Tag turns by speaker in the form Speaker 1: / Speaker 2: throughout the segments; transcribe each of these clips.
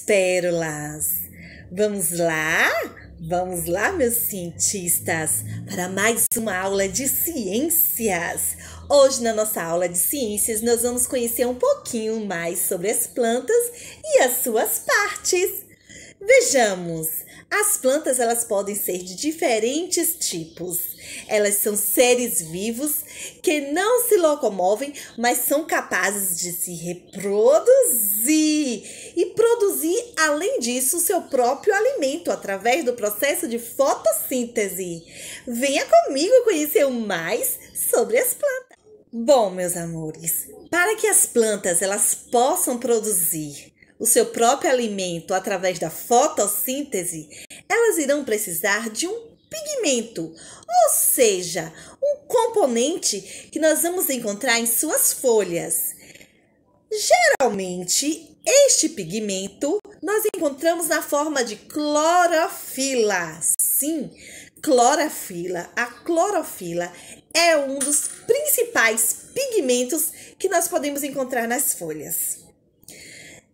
Speaker 1: pérolas. Vamos lá? Vamos lá, meus cientistas, para mais uma aula de ciências. Hoje, na nossa aula de ciências, nós vamos conhecer um pouquinho mais sobre as plantas e as suas partes. Vejamos, as plantas elas podem ser de diferentes tipos. Elas são seres vivos que não se locomovem, mas são capazes de se reproduzir e produzir, além disso, o seu próprio alimento através do processo de fotossíntese. Venha comigo conhecer mais sobre as plantas. Bom, meus amores, para que as plantas elas possam produzir o seu próprio alimento através da fotossíntese, elas irão precisar de um pigmento, ou seja, um componente que nós vamos encontrar em suas folhas. Geralmente, este pigmento nós encontramos na forma de clorofila. Sim, clorofila. A clorofila é um dos principais pigmentos que nós podemos encontrar nas folhas.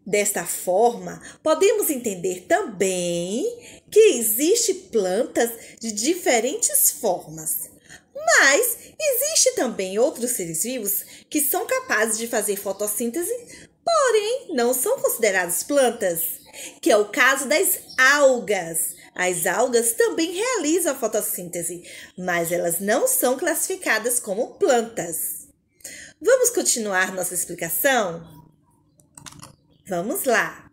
Speaker 1: Desta forma, podemos entender também que existem plantas de diferentes formas. Mas existe também outros seres vivos que são capazes de fazer fotossíntese, porém não são considerados plantas, que é o caso das algas. As algas também realizam a fotossíntese, mas elas não são classificadas como plantas. Vamos continuar nossa explicação? Vamos lá!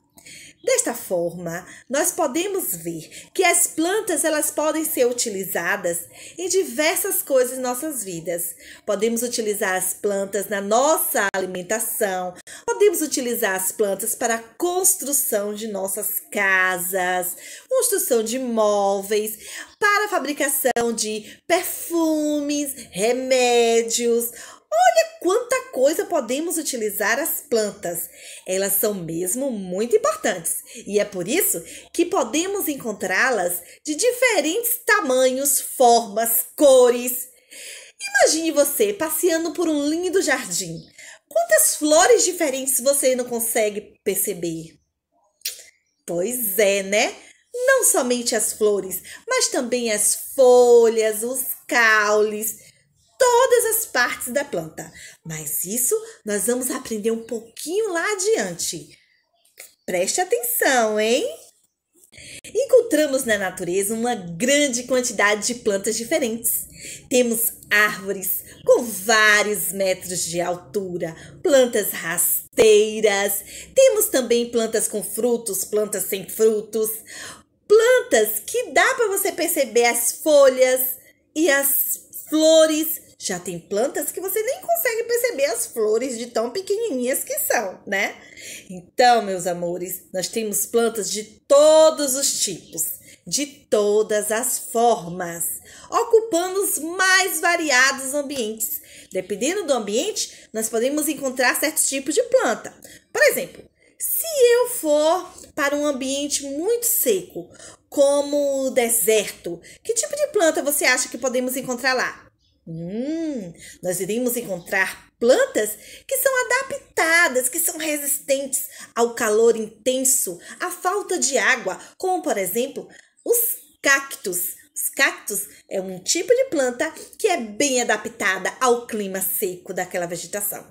Speaker 1: Desta forma, nós podemos ver que as plantas elas podem ser utilizadas em diversas coisas em nossas vidas. Podemos utilizar as plantas na nossa alimentação, podemos utilizar as plantas para a construção de nossas casas, construção de móveis, para a fabricação de perfumes, remédios. Olha quanta coisa podemos utilizar as plantas. Elas são mesmo muito importantes e é por isso que podemos encontrá-las de diferentes tamanhos, formas, cores. Imagine você passeando por um lindo jardim. Quantas flores diferentes você não consegue perceber? Pois é, né? Não somente as flores, mas também as folhas, os caules, todas as partes da planta. Mas isso nós vamos aprender um pouquinho lá adiante. Preste atenção, hein? Encontramos na natureza uma grande quantidade de plantas diferentes. Temos árvores com vários metros de altura, plantas rasteiras, temos também plantas com frutos, plantas sem frutos, plantas que dá para você perceber as folhas e as flores. Já tem plantas que você nem consegue perceber as flores de tão pequenininhas que são, né? Então, meus amores, nós temos plantas de todos os tipos, de todas as formas, ocupando os mais variados ambientes. Dependendo do ambiente, nós podemos encontrar certos tipos de planta. Por exemplo, se eu for para um ambiente muito seco, como o deserto, que tipo de planta você acha que podemos encontrar lá? Nós iremos encontrar plantas que são adaptadas, que são resistentes ao calor intenso, à falta de água, como por exemplo os cactos. Os cactos é um tipo de planta que é bem adaptada ao clima seco daquela vegetação.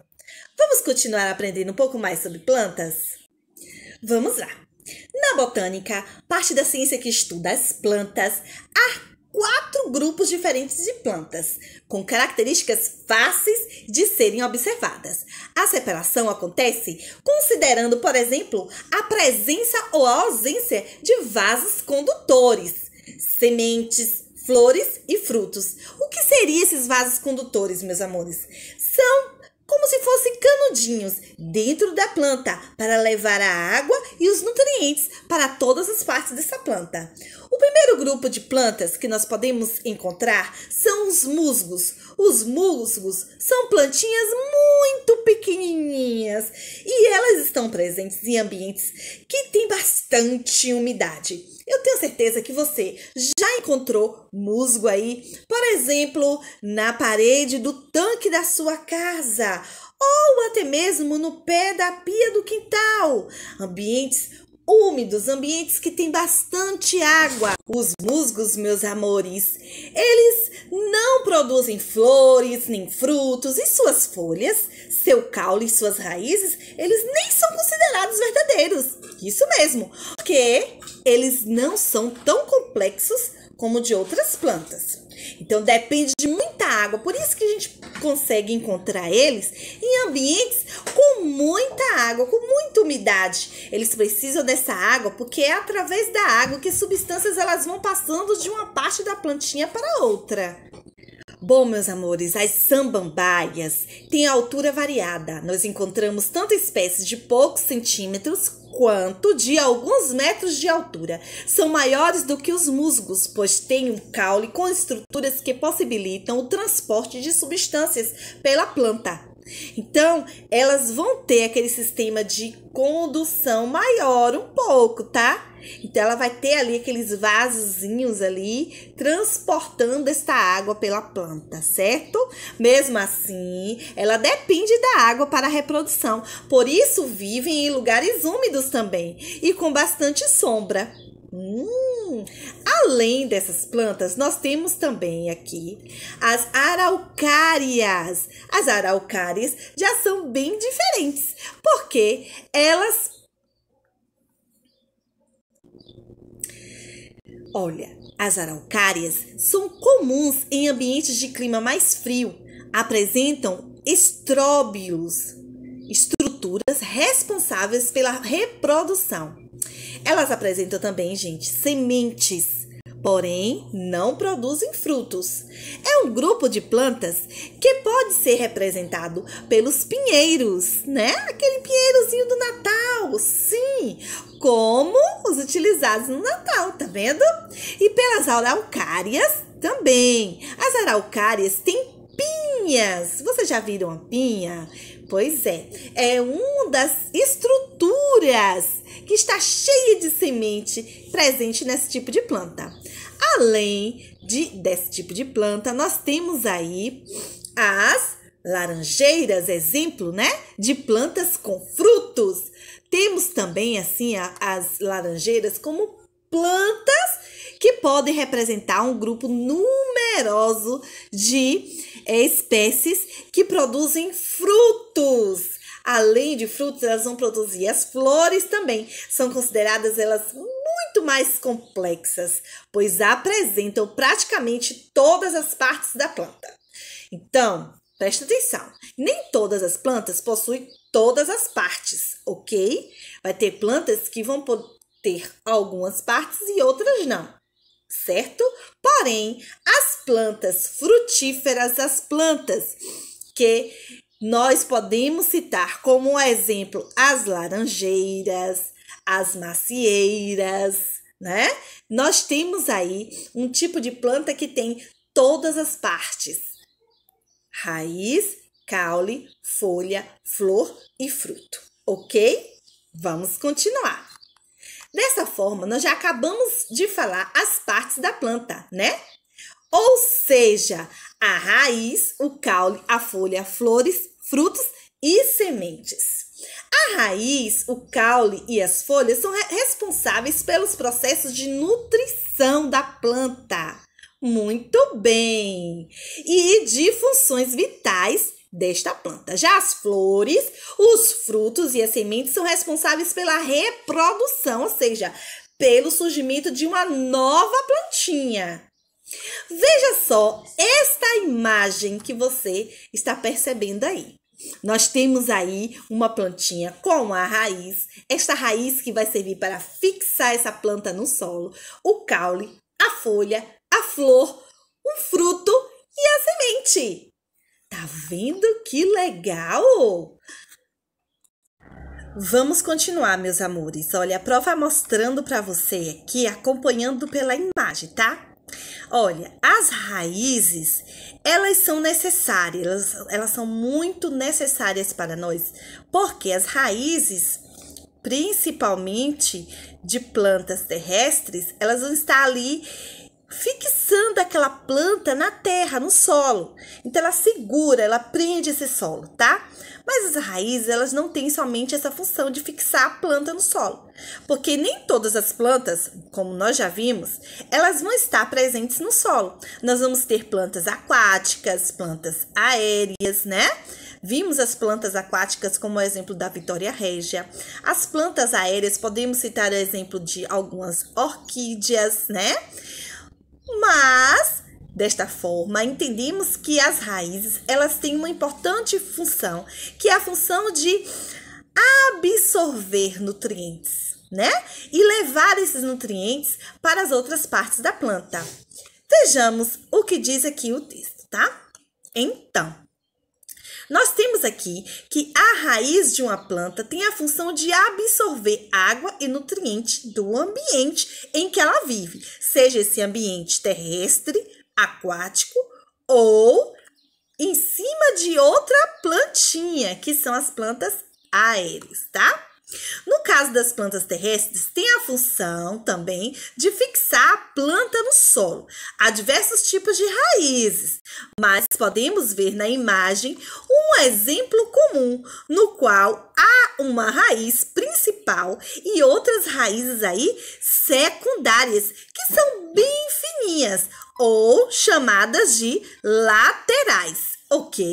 Speaker 1: Vamos continuar aprendendo um pouco mais sobre plantas? Vamos lá! Na botânica, parte da ciência que estuda as plantas, há 4 grupos diferentes de plantas, com características fáceis de serem observadas. A separação acontece considerando, por exemplo, a presença ou a ausência de vasos condutores, sementes, flores e frutos. O que seriam esses vasos condutores, meus amores? São como se fossem canudinhos dentro da planta para levar a água e os nutrientes para todas as partes dessa planta. O primeiro grupo de plantas que nós podemos encontrar são os musgos. Os musgos são plantinhas muito pequenininhas e elas estão presentes em ambientes que têm bastante umidade. Eu tenho certeza que você já encontrou musgo aí, por exemplo, na parede do tanque da sua casa ou até mesmo no pé da pia do quintal. Ambientes úmidos, ambientes que tem bastante água. Os musgos, meus amores, eles não produzem flores nem frutos e suas folhas, seu caule e suas raízes, eles nem são considerados verdadeiros. Isso mesmo, porque eles não são tão complexos como de outras plantas. Então depende de muita água, por isso que a gente consegue encontrar eles em ambientes com muita água, com muita umidade. Eles precisam dessa água porque é através da água que substâncias elas vão passando de uma parte da plantinha para outra. Bom, meus amores, as samambaias têm altura variada. Nós encontramos tanto espécies de poucos centímetros quanto de alguns metros de altura. São maiores do que os musgos, pois têm um caule com estruturas que possibilitam o transporte de substâncias pela planta. Então, elas vão ter aquele sistema de condução maior um pouco, tá? Então, ela vai ter ali aqueles vasozinhos ali, transportando esta água pela planta, certo? Mesmo assim, ela depende da água para a reprodução. Por isso, vivem em lugares úmidos também e com bastante sombra. Além dessas plantas, nós temos também aqui as araucárias. As araucárias já são bem diferentes, porque as araucárias são comuns em ambientes de clima mais frio. Apresentam estróbilos, estruturas responsáveis pela reprodução. Elas apresentam também, gente, sementes, porém não produzem frutos. É um grupo de plantas que pode ser representado pelos pinheiros, né? Aquele pinheirozinho do Natal, sim, como os utilizados no Natal, tá vendo? E pelas araucárias também. As araucárias têm pinhas. Vocês já viram a pinha? Pois é uma das estruturas que está cheia de semente presente nesse tipo de planta. Além desse tipo de planta, nós temos aí as laranjeiras, exemplo, né, de plantas com frutos. Temos também, assim, as laranjeiras como plantas que podem representar um grupo numeroso de espécies que produzem frutos. Além de frutos, elas vão produzir as flores também. São consideradas elas muito mais complexas, pois apresentam praticamente todas as partes da planta. Então, presta atenção. Nem todas as plantas possuem todas as partes, ok? Vai ter plantas que vão ter algumas partes e outras não, certo? Porém, as plantas frutíferas, as plantas que nós podemos citar como exemplo as laranjeiras, as macieiras, né? Nós temos aí um tipo de planta que tem todas as partes: raiz, caule, folha, flor e fruto, ok? Vamos continuar. Dessa forma, nós já acabamos de falar as partes da planta, né? Ou seja, a raiz, o caule, a folha, flores, frutos e sementes. A raiz, o caule e as folhas são responsáveis pelos processos de nutrição da planta. Muito bem! E de funções vitais desta planta. Já as flores, os frutos e as sementes são responsáveis pela reprodução, ou seja, pelo surgimento de uma nova plantinha. Veja só esta imagem que você está percebendo aí. Nós temos aí uma plantinha com a raiz, esta raiz que vai servir para fixar essa planta no solo, o caule, a folha, a flor, o fruto e a semente. Tá vendo que legal? Vamos continuar, meus amores. Olha, a prova mostrando para você aqui, acompanhando pela imagem, tá? Olha, as raízes, elas são necessárias, elas são muito necessárias para nós, porque as raízes, principalmente de plantas terrestres, elas vão estar ali fixando aquela planta na terra, no solo. Então, ela segura, ela prende esse solo, tá? Mas as raízes, elas não têm somente essa função de fixar a planta no solo. Porque nem todas as plantas, como nós já vimos, elas vão estar presentes no solo. Nós vamos ter plantas aquáticas, plantas aéreas, né? Vimos as plantas aquáticas como o exemplo da Vitória Régia. As plantas aéreas, podemos citar o exemplo de algumas orquídeas, né? Mas, desta forma, entendemos que as raízes, elas têm uma importante função, que é a função de absorver nutrientes, né? E levar esses nutrientes para as outras partes da planta. Vejamos o que diz aqui o texto, tá? Então, nós temos aqui que a raiz de uma planta tem a função de absorver água e nutrientes do ambiente em que ela vive, seja esse ambiente terrestre, aquático ou em cima de outra plantinha, que são as plantas aéreas, tá? No caso das plantas terrestres, tem a função também de fixar a planta no solo. Há diversos tipos de raízes, mas podemos ver na imagem um exemplo comum, no qual há uma raiz principal e outras raízes aí secundárias, que são bem fininhas ou chamadas de laterais, ok?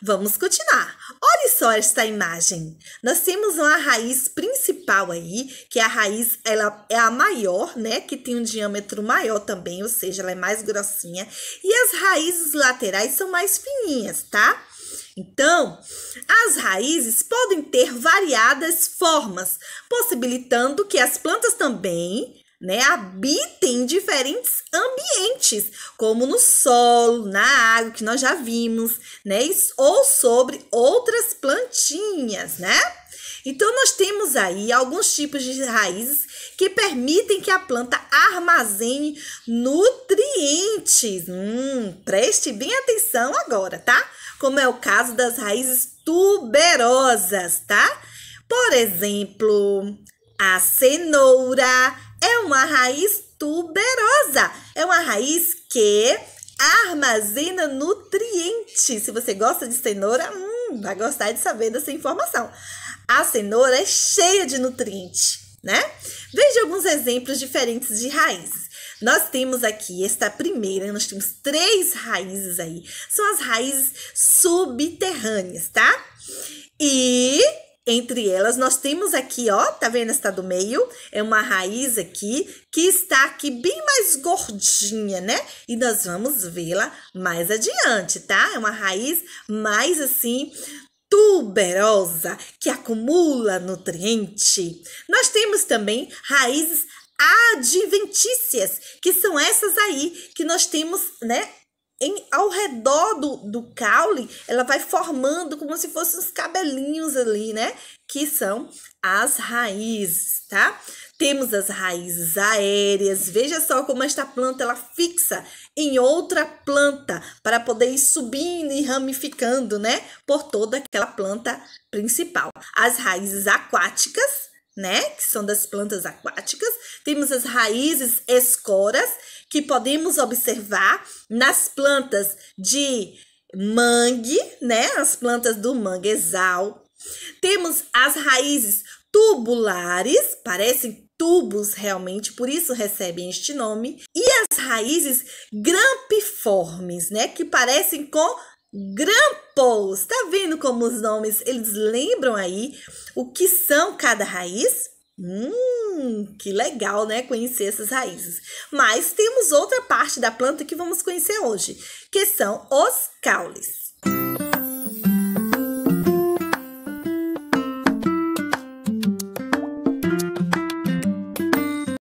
Speaker 1: Vamos continuar. Olha só esta imagem. Nós temos uma raiz principal aí, que a raiz ela é a maior, né? Que tem um diâmetro maior também, ou seja, ela é mais grossinha. E as raízes laterais são mais fininhas, tá? Então, as raízes podem ter variadas formas, possibilitando que as plantas também, né, habitem em diferentes ambientes, como no solo, na água, que nós já vimos, né, ou sobre outras plantinhas, né? Então, nós temos aí alguns tipos de raízes que permitem que a planta armazene nutrientes. Preste bem atenção agora, tá? Como é o caso das raízes tuberosas, tá? Por exemplo, a cenoura é uma raiz tuberosa. É uma raiz que armazena nutrientes. Se você gosta de cenoura, vai gostar de saber dessa informação. A cenoura é cheia de nutrientes, né? Veja alguns exemplos diferentes de raízes. Nós temos aqui esta primeira, nós temos 3 raízes aí. São as raízes subterrâneas, tá? E entre elas, nós temos aqui, ó, tá vendo esta do meio? É uma raiz aqui, que está aqui bem mais gordinha, né? E nós vamos vê-la mais adiante, tá? É uma raiz mais assim, tuberosa, que acumula nutriente. Nós temos também raízes adventícias, que são essas aí, que nós temos, né? Ao redor do caule, ela vai formando como se fossem os cabelinhos ali, né? Que são as raízes, tá? Temos as raízes aéreas. Veja só como esta planta, ela fixa em outra planta para poder ir subindo e ramificando, né? Por toda aquela planta principal. As raízes aquáticas, né? Que são das plantas aquáticas. Temos as raízes escoras, que podemos observar nas plantas de mangue, né? As plantas do manguezal. Temos as raízes tubulares, parecem tubos realmente, por isso recebem este nome. E as raízes grampiformes, né? Que parecem com grampos. Tá vendo como os nomes, eles lembram aí o que são cada raiz? Que legal, né? Conhecer essas raízes. Mas temos outra parte da planta que vamos conhecer hoje, que são os caules.